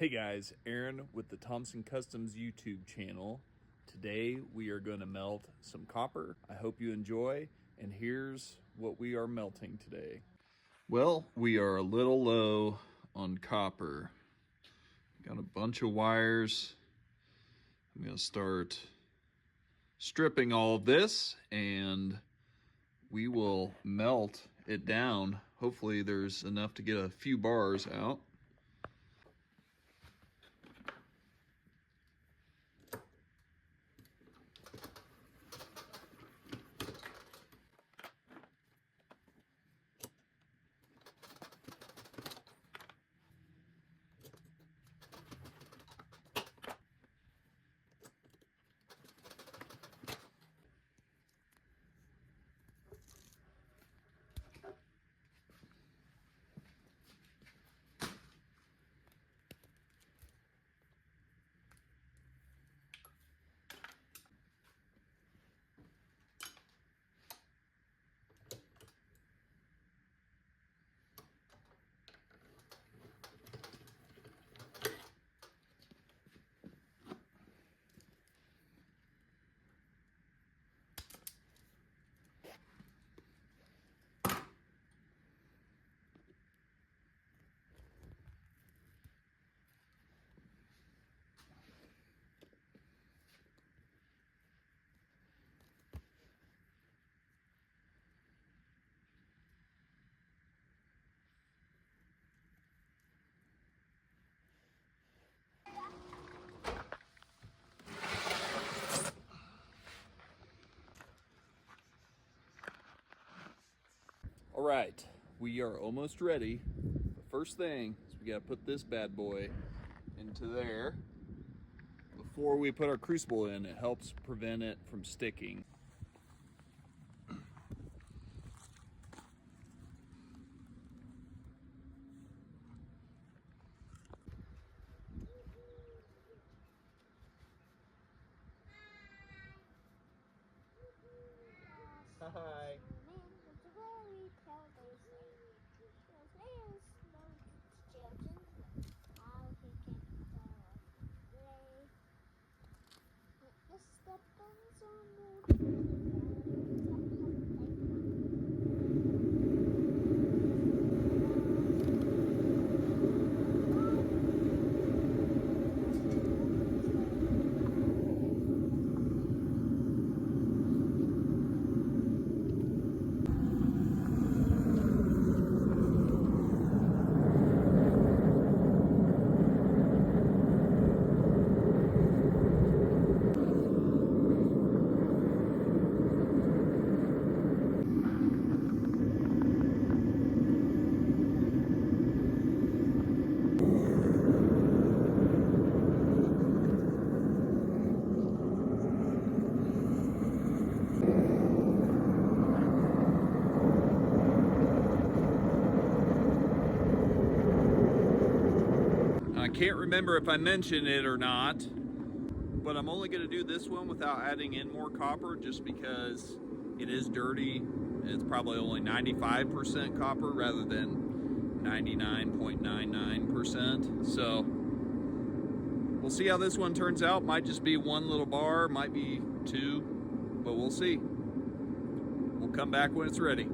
Hey guys, Aaron with the Thompson Customs YouTube channel. Today we are going to melt some copper. I hope you enjoy, and here's what we are melting today. Well, we are a little low on copper. Got a bunch of wires. I'm going to start stripping all of this and we will melt it down. Hopefully there's enough to get a few bars out. All right, we are almost ready. The first thing is we got to put this bad boy into there before we put our crucible in. It helps prevent it from sticking. Hi. I can't remember if I mentioned it or not, but I'm only going to do this one without adding in more copper just because it is dirty. It's probably only 95% copper rather than 99.99%. So we'll see how this one turns out. Might just be one little bar, might be two, but we'll see. We'll come back when it's ready.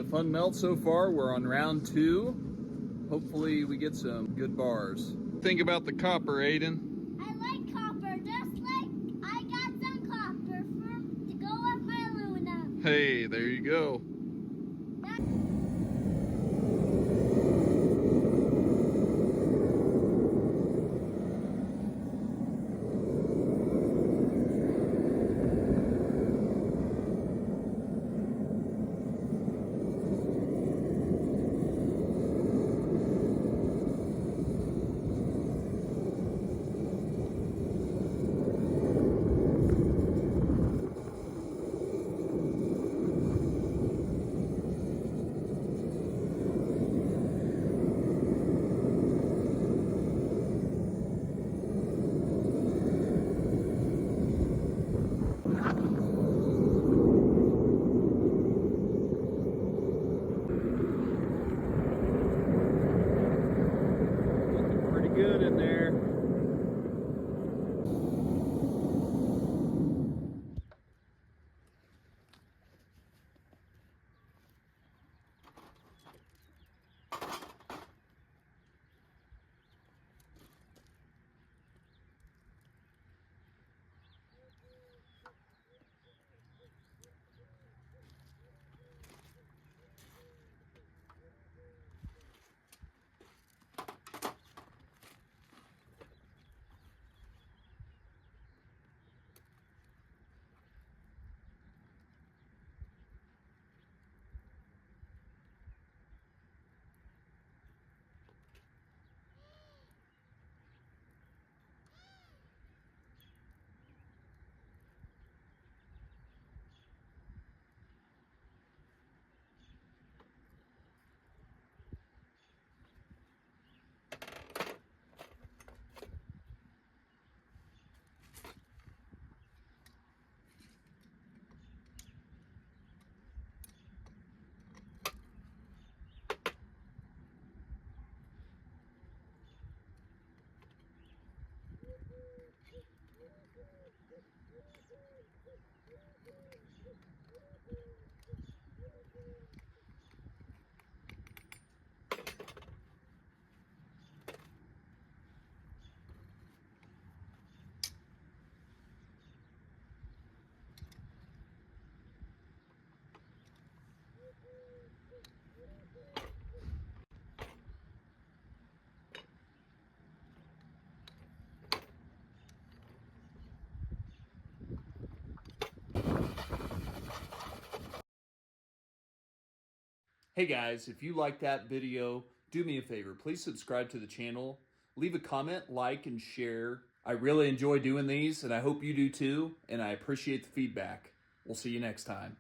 a fun melt so far. We're on round 2. Hopefully we get some good bars. Think about the copper, Aiden. I like copper, just like I got some copper to go up my aluminum. Hey, there you go. Pretty good in there. Hey guys, if you liked that video, do me a favor. Please subscribe to the channel. Leave a comment, like, and share. I really enjoy doing these, and I hope you do too, and I appreciate the feedback. We'll see you next time.